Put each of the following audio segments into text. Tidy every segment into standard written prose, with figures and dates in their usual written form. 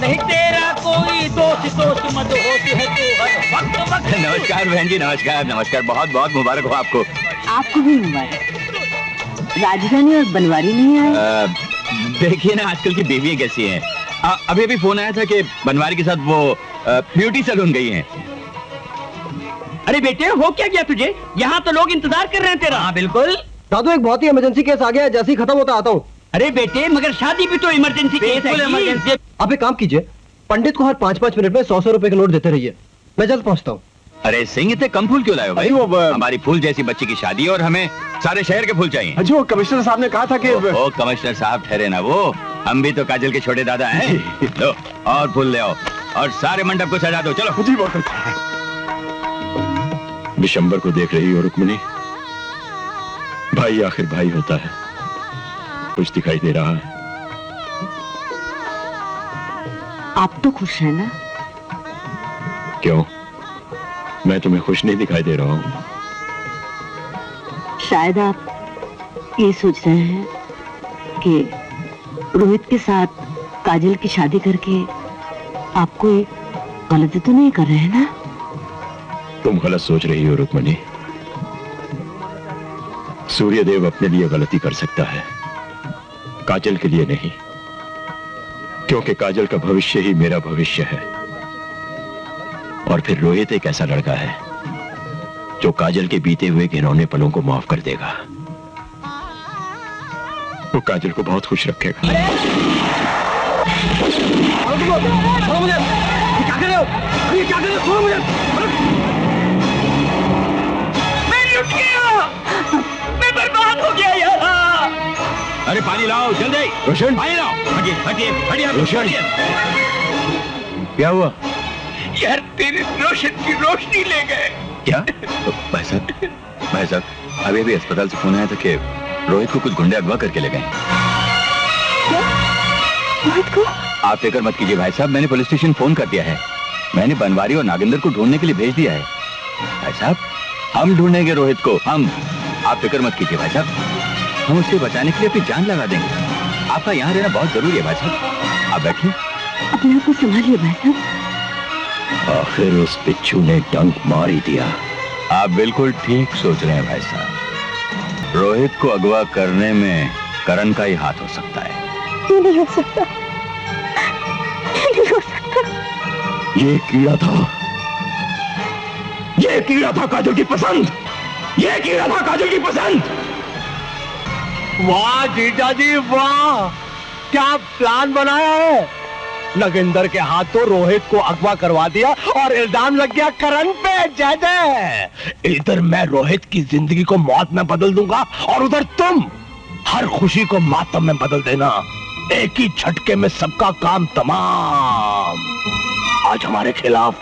नहीं तेरा कोई दोस्त दोस्त मत होती है तू हर वक्त वक्त। नमस्कार बहन जी, नमस्कार नमस्कार, बहुत बहुत मुबारक हो आपको। आपको भी मुबारक। राजधानी और बनवारी नहीं आए? देखिए ना आजकल की बीवी कैसी हैं। अभी अभी फोन आया था कि बनवारी के साथ वो ब्यूटी सैलून गई हैं। अरे बेटे हो क्या गया तुझे? यहाँ तो लोग इंतजार कर रहे हैं तेरा। हाँ बिल्कुल दादू, एक बहुत ही इमरजेंसी केस आ गया है, जैसे ही खत्म होता आता हूँ। अरे बेटे मगर शादी भी तो इमरजेंसी केस है। इमरजेंसी। आप एक काम कीजिए, पंडित को हर 5-5 मिनट में 100-100 रुपए के नोट देते रहिए, मैं जल्द पहुँचता हूँ। अरे सिंह, इतने कम फूल क्यों लाए हो भाई? वो हमारी फूल जैसी बच्ची की शादी है और हमें सारे शहर के फूल चाहिए। जी वो कमिश्नर साहब ने कहा था कि वो कमिश्नर साहब ठहरे ना, वो हम भी तो काजल के छोटे दादा हैं। लो और फूल ले आओ और सारे मंडप को सजा दो। चलो जी बहुत अच्छा। बिशंबर को देख रही हो रुक्मिणी? भाई आखिर भाई होता है। कुछ दिखाई दे रहा है? आप तो खुश हैं ना? क्यों, मैं तुम्हें खुश नहीं दिखाई दे रहा हूं? शायद आप ये सोच रहे हैं कि रोहित के साथ काजल की शादी करके आप कोई गलती तो नहीं कर रहे हैं ना? तुम गलत सोच रही हो रुक्मिणी। सूर्यदेव अपने लिए गलती कर सकता है, काजल के लिए नहीं, क्योंकि काजल का भविष्य ही मेरा भविष्य है। और फिर रोहित एक ऐसा लड़का है जो काजल के बीते हुए घिनौने पलों को माफ कर देगा। वो काजल को बहुत खुश रखेगा। क्या कर रहे हो? अरे क्या कर रहे हो? छोड़ो मुझे। मैं लुट गया, मैं बर्बाद हो गया यार। अरे पानी लाओ जल्दी। रोशन, पानी लाओ। हटिए हटिए हटिए रोशन, क्या हुआ? यार तेरे रोशन की रोशनी ले गए। क्या? भाई साहब अभी अभी अस्पताल से फोन आया था कि रोहित को कुछ गुंडे अगवा करके ले गए। रोहित को? आप फिक्र मत कीजिए भाई साहब, मैंने पुलिस स्टेशन फोन कर दिया है। मैंने बनवारी और नागेंद्र को ढूंढने के लिए भेज दिया है। भाई साहब हम ढूंढेंगे रोहित को, हम। आप फिक्र मत कीजिए भाई साहब, हम उसे बचाने के लिए अपनी जान लगा देंगे। आपका यहाँ रहना बहुत जरूरी है भाई साहब। आप बैठिए। अपने आप को संभालिए भाई साहब। आखिर उस बिच्छू ने डंक मार ही दिया। आप बिल्कुल ठीक सोच रहे हैं भाई साहब। रोहित को अगवा करने में करण का ही हाथ हो सकता है। ये नहीं हो सकता, ये नहीं हो सकता। ये कीड़ा था काजल की पसंद। ये कीड़ा था काजल की पसंद। वाह जीजा जी वाह, क्या प्लान बनाया है। नागेंद्र के हाथों रोहित को अगवा करवा दिया और इल्जाम लग गया करण पे। जय जय। इधर मैं रोहित की जिंदगी को मौत में बदल दूंगा और उधर तुम हर खुशी को मातम में बदल देना। एक ही झटके में सबका काम तमाम। आज हमारे खिलाफ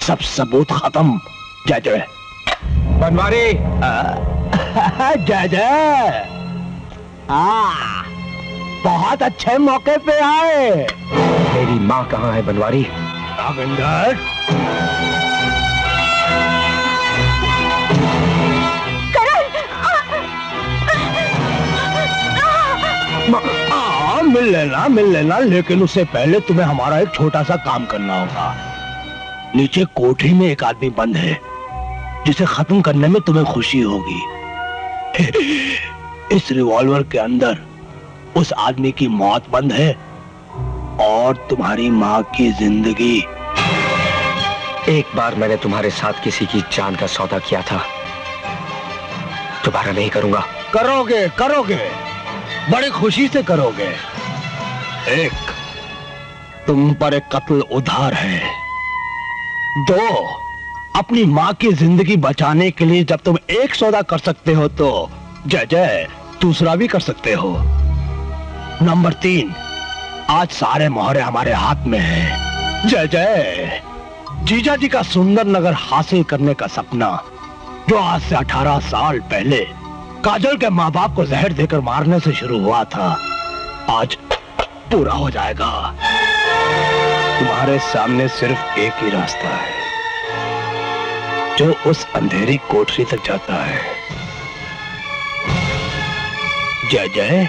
सब सबूत खत्म। जय जय। बनवारी जय जय। हाँ, बहुत अच्छे मौके पे आए। मेरी माँ कहाँ है बनवारी? नागेंद्र, मिल लेना, लेकिन उससे पहले तुम्हें हमारा एक छोटा सा काम करना होगा। नीचे कोठरी में एक आदमी बंद है जिसे खत्म करने में तुम्हें खुशी होगी। इस रिवॉल्वर के अंदर उस आदमी की मौत बंद है और तुम्हारी माँ की जिंदगी। एक बार मैंने तुम्हारे साथ किसी की जान का सौदा किया था, दोबारा नहीं करूंगा। करोगे करोगे, बड़ी खुशी से करोगे। एक, तुम पर एक कत्ल उधार है। दो, अपनी माँ की जिंदगी बचाने के लिए जब तुम एक सौदा कर सकते हो तो जय जय दूसरा भी कर सकते हो। नंबर 3, आज सारे मोहरे हमारे हाथ में हैं। जय जय। जीजा जी का सुंदर नगर हासिल करने का सपना जो आज से 18 साल पहले काजल के माँ बाप को जहर देकर मारने से शुरू हुआ था, आज पूरा हो जाएगा। तुम्हारे सामने सिर्फ एक ही रास्ता है। जो उस अंधेरी कोठरी तक जाता है। जय जय।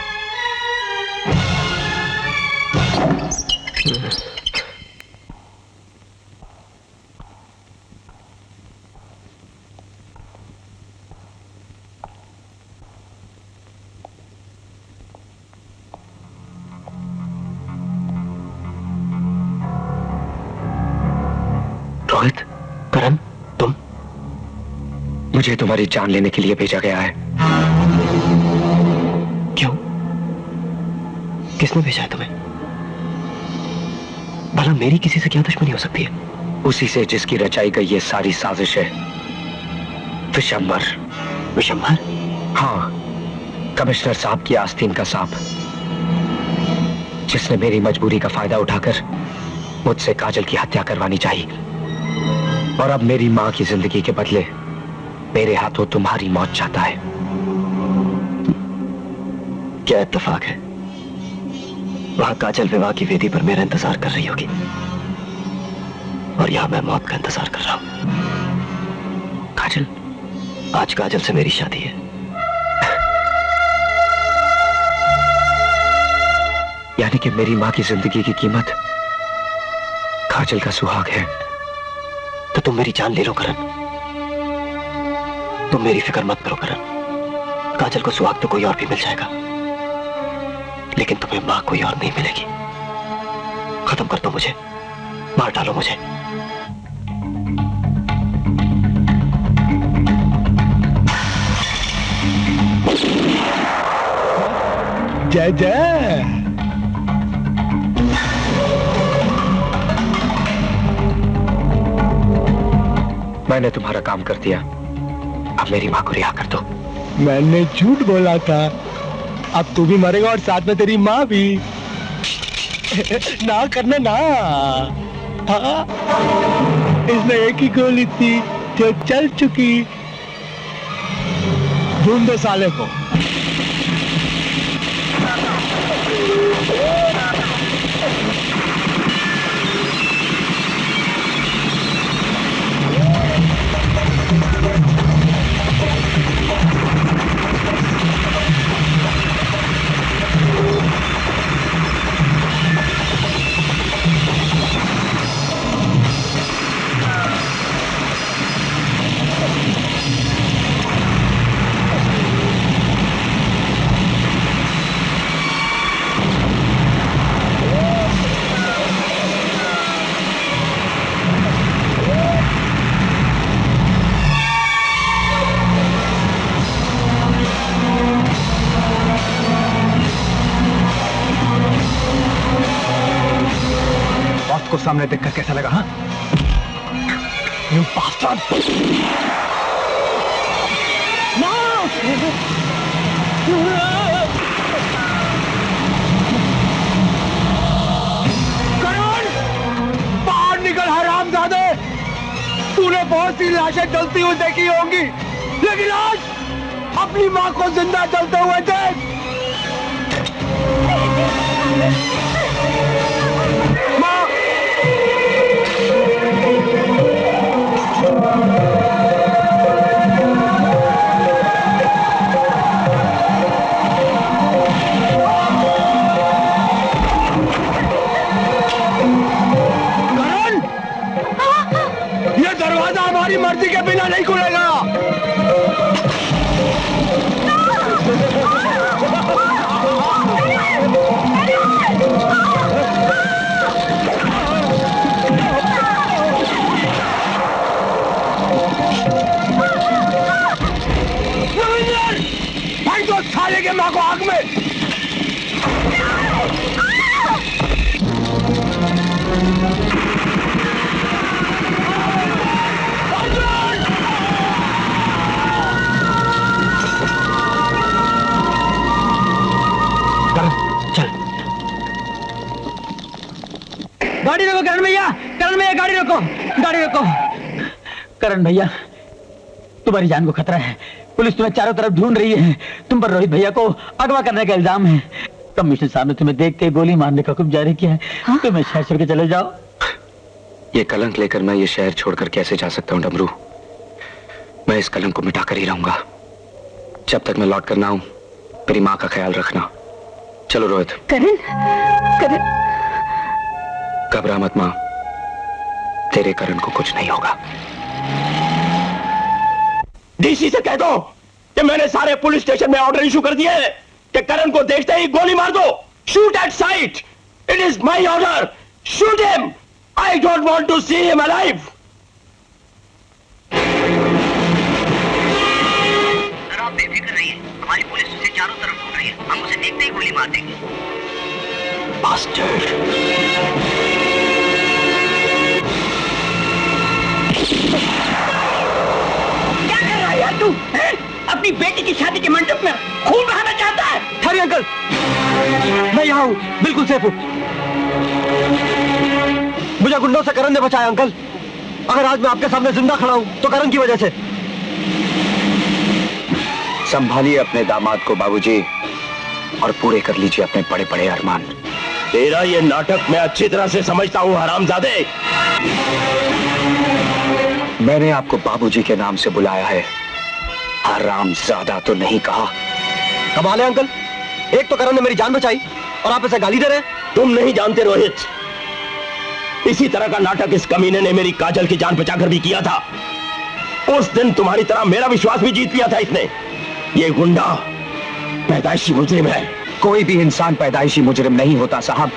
रोहित, करण, तुम, मुझे तुम्हारी जान लेने के लिए भेजा गया है। क्यों? किसने भेजा है तुम्हें? भला मेरी किसी से क्या दुश्मनी हो सकती है? उसी से जिसकी रचाई गई ये सारी साजिश है, विशंबर। विशंबर? हाँ, कमिश्नर साहब की आस्तीन का सांप, जिसने मेरी मजबूरी का फायदा उठाकर मुझसे काजल की हत्या करवानी चाहिए और अब मेरी मां की जिंदगी के बदले मेरे हाथों तुम्हारी मौत चाहता है। क्या इत्तेफाक है, वहां काजल विवाह की वेदी पर मेरा इंतजार कर रही होगी और यहां मैं मौत का इंतजार कर रहा हूं। काजल, आज काजल से मेरी शादी है। यानी कि मेरी मां की जिंदगी की कीमत काजल का सुहाग है। तो तुम मेरी जान ले लो करण, तुम मेरी फिक्र मत करो करण। काजल को सुहाग तो कोई और भी मिल जाएगा, लेकिन तुम्हें मां कोई और नहीं मिलेगी। खत्म कर दो मुझे, मार डालो मुझे। जय जय। मैंने तुम्हारा काम कर दिया, अब मेरी मां को रिहा कर दो। मैंने झूठ बोला था, अब तू भी मरेगा और साथ में तेरी मां भी। ना करना ना। हाँ, इसमें एक ही गोली थी जो चल चुकी। ढूंढ दो साले को। को सामने देखकर कैसा लगा? हाँ, You bastard! करण, बाहर निकल हरामजादे! तूने बहुत सी लाशें जलती हुई देखी होंगी, लेकिन आज अपनी मां को जिंदा जलते हुए देख। मां! हमारी मर्जी के बिना नहीं खुलेगा। भाई तो साले के मां को आग में। गाड़ी रोको करण भैया, करण भैया गाड़ी रोको, गाड़ी रोको। करण भैया, तुम्हारी जान को खतरा है, पुलिस तुम्हें चारों तरफ ढूंढ रही है, तुम पर रोहित भैया को अगवा करने का इल्जाम है। कमिश्नर साहब ने तुम्हें देखते ही गोली मारने का हुक्म जारी किया है। हाँ? तुम्हें शहर छोड़ के चले जाओ। ये कलंक लेकर मैं ये शहर छोड़कर कैसे जा सकता हूँ डमरू? मैं इस कलंक को मिटा कर ही रहूंगा। जब तक मैं लौट कर ना आऊं, मेरी माँ का ख्याल रखना। चलो रोहित। करण, करण। घबरा मत माँ, तेरे करण को कुछ नहीं होगा। डीसी से कह दो कि मैंने सारे पुलिस स्टेशन में ऑर्डर इशू कर दिया है कि करण को देखते ही गोली मार दो। Shoot at sight. It is my order. Shoot him. I don't want to see him alive. Sir आप बेफिक्र रहिए, हमारी पुलिस उसे चारों तरफ घूम रही है, हम उसे देखते ही गोली मार देंगे। Bastard! क्या कर रहा है यार तू? अपनी बेटी की शादी के मंडप में खून बहाना चाहता है? हरी अंकल, मैं यहाँ हूँ, बिल्कुल सेफ हूँ। मुझे गुंडों से करण ने बचाया अंकल। अगर आज मैं आपके सामने जिंदा खड़ा हूँ तो करण की वजह से। संभालिए अपने दामाद को बाबूजी, और पूरे कर लीजिए अपने बड़े बड़े अरमान। तेरा ये नाटक मैं अच्छी तरह से समझता हूँ हरामजादे। मैंने आपको बाबूजी के नाम से बुलाया है, हरामजादा तो नहीं कहा। कमाल है अंकल, एक तो करण ने मेरी जान बचाई और आप इसे गाली दे रहे हैं। तुम नहीं जानते रोहित, इसी तरह का नाटक इस कमीने ने मेरी काजल की जान बचाकर भी किया था। उस दिन तुम्हारी तरह मेरा विश्वास भी जीत लिया था इसने। ये गुंडा पैदाइशी मुजरिम है। कोई भी इंसान पैदाइशी मुजरिम नहीं होता साहब,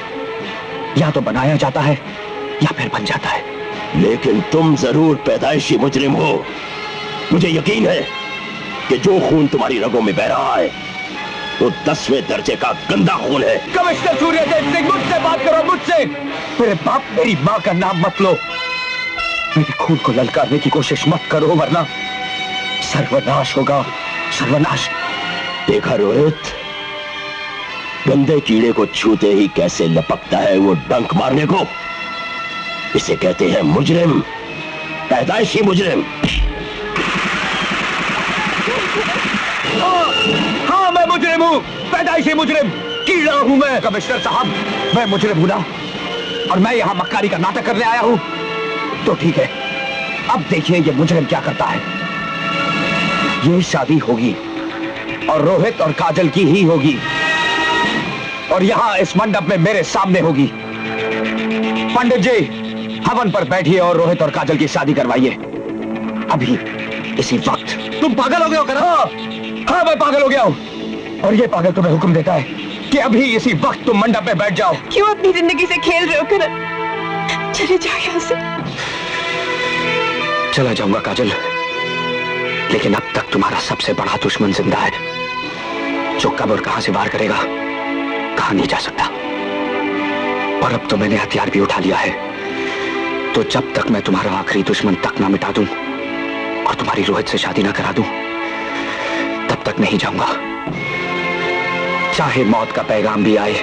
या तो बनाया जाता है या फिर बन जाता है। लेकिन तुम जरूर पैदाइशी मुजरिम हो। मुझे यकीन है कि जो खून तुम्हारी रगों में बह रहा है वो 10वें दर्जे का गंदा खून है। कमिश्नर सूर्यदेव सिंह, मुझसे बात करो, मुझसे। मेरे बाप मेरी माँ का नाम मत लो। मेरे खून को ललकारने की कोशिश मत करो, वरना सर्वनाश होगा, सर्वनाश। देखा रोहित, गंदे कीड़े को छूते ही कैसे लपकता है वो डंक मारने को। इसे कहते हैं मुजरिम, पैदाइशी मुजरिम। हाँ, मैं मुजरिम हूँ, पैदाइशी मुजरिम, कीड़ा हूँ मैं। कमिश्नर साहब, मैं मुजरिम हूँ ना, और मैं यहाँ मक्कारी का नाटक करने आया हूँ। तो ठीक है, अब देखिए ये मुजरिम क्या करता है। ये शादी होगी और रोहित और काजल की ही होगी, और यहाँ इस मंडप में मेरे सामने होगी। पंडित जी, हवन पर बैठिए और रोहित और काजल की शादी करवाइए अभी, इसी वक्त। तुम पागल हो गए हो करण? हाँ, मैं पागल हो गया हूँ, और ये पागल तुम्हें हुक्म देता है कि अभी इसी वक्त तुम मंडप में बैठ जाओ। क्यों अपनी जिंदगी से खेल रहे हो करण? चले जाओ यहाँ से। चला जाऊंगा काजल, लेकिन अब तक तुम्हारा सबसे बड़ा दुश्मन जिंदा है, जो कब और कहां से वार करेगा कहा नहीं जा सकता। और अब तो मैंने हथियार भी उठा लिया है, तो जब तक मैं तुम्हारा आखिरी दुश्मन तक ना मिटा दूं और तुम्हारी रोहित से शादी ना करा दूं, तब तक नहीं जाऊंगा। चाहे मौत का पैगाम भी आए,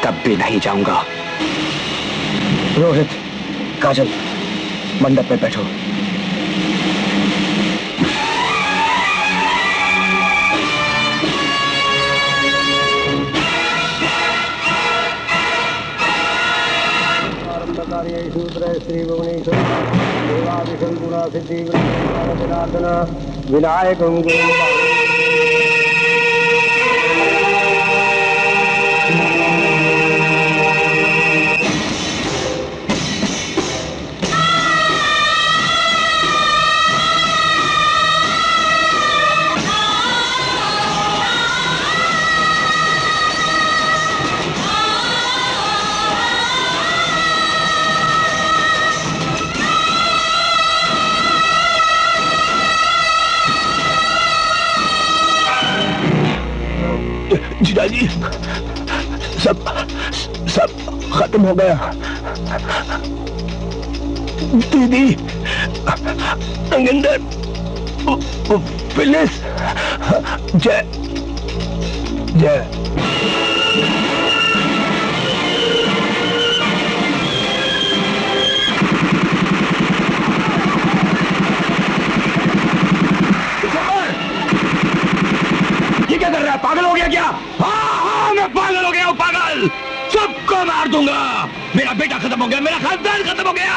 तब भी नहीं जाऊंगा। रोहित, काजल, मंडप में बैठो। विनायक जीजाजी, सब खत्म हो गया। दीदी, अंगिंदर, फिलिस, जय जय। ये क्या कर रहा है? पागल हो गया क्या? हाँ, मैं पागल हो गया हूँ, पागल। सबको मार दूंगा। मेरा बेटा खत्म हो गया, मेरा खानदान खत्म हो गया।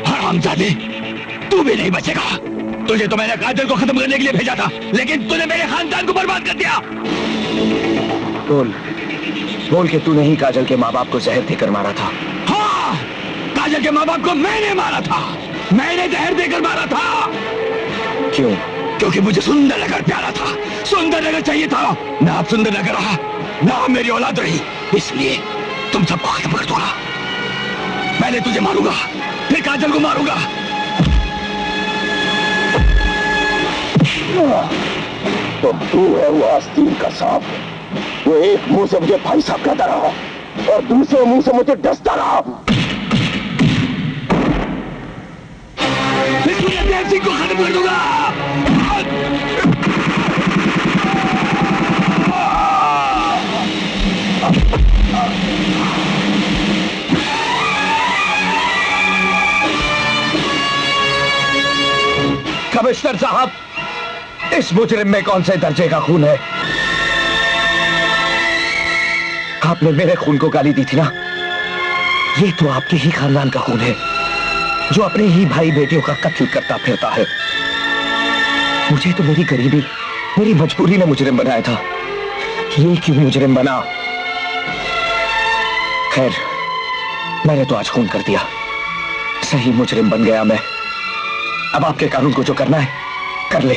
हरामजादे, तू भी नहीं बचेगा। तुझे तो मैंने काजल को खत्म करने के लिए भेजा था, लेकिन तूने मेरे खानदान को बर्बाद कर दिया। बोल के तूने ही काजल के माँ बाप को जहर देकर मारा था। हाँ, काजल के माँ बाप को मैंने मारा था, मैंने जहर देकर मारा था। क्यों? क्योंकि मुझे सुंदरनगर प्यारा था, सुंदरनगर चाहिए था। ना अब सुंदरनगर रहा, ना मेरी औलाद रही, इसलिए तुम सबको खत्म कर दूंगा। पहले तुझे मारूंगा, फिर काजल को मारूंगा। तो तू है वो आस्तीन का सांप, वो एक मुंह से मुझे भाई साहब कहता रहा और दूसरे मुंह से मुझे डसता रहा। मैं देव सिंह को खत्म कर दूंगा। कमिश्नर साहब, इस मुजरिम में कौन से दर्जे का खून है? आपने मेरे खून को गाली दी थी ना? ये तो आपके ही खानदान का खून है, जो अपने ही भाई बेटियों का कत्ल करता फिरता है। मुझे तो मेरी गरीबी, मेरी मजबूरी ने मुजरिम बनाया था। ये क्यों मुजरिम बना? खैर, मैंने तो आज खून कर दिया, सही मुजरिम बन गया मैं। अब आपके कानून को जो करना है कर ले।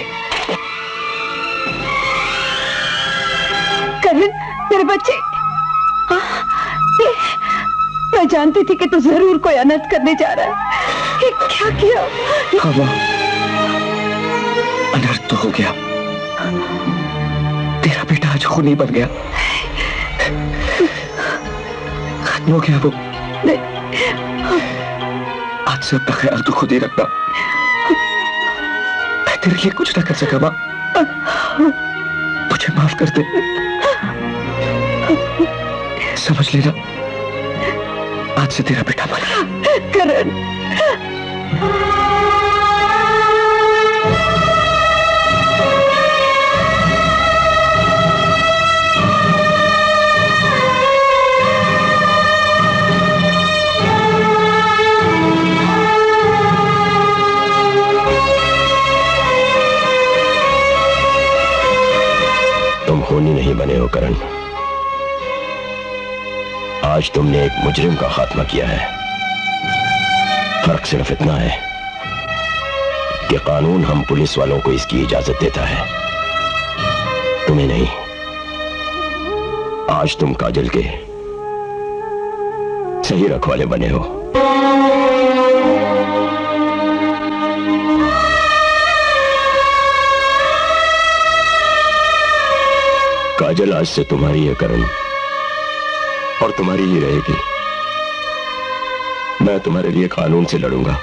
करण, मेरे बच्चे, मैं जानती थी कि तू जरूर कोई अनर्थ करने जा रहा है। ये क्या किया? हाँ माँ, अनर्थ तो हो गया। तेरा बेटा आज खूनी बन गया, खत्म हो गया वो। आज से अपना ख्याल तो खुद ही रखना। मैं तेरे लिए कुछ ना कर सका माँ, मुझे माफ कर दे। समझ लेना, आज से तेरा बेटा मर गया। करण, तुम खूनी नहीं बने हो करण। आज तुमने एक मुजरिम का खात्मा किया है। फर्क सिर्फ इतना है कि कानून हम पुलिस वालों को इसकी इजाजत देता है, तुम्हें नहीं। आज तुम काजल के सही रखवाले बने हो। काजल आज से तुम्हारी है करण, और तुम्हारी ही रहेगी। मैं तुम्हारे लिए कानून से लड़ूंगा।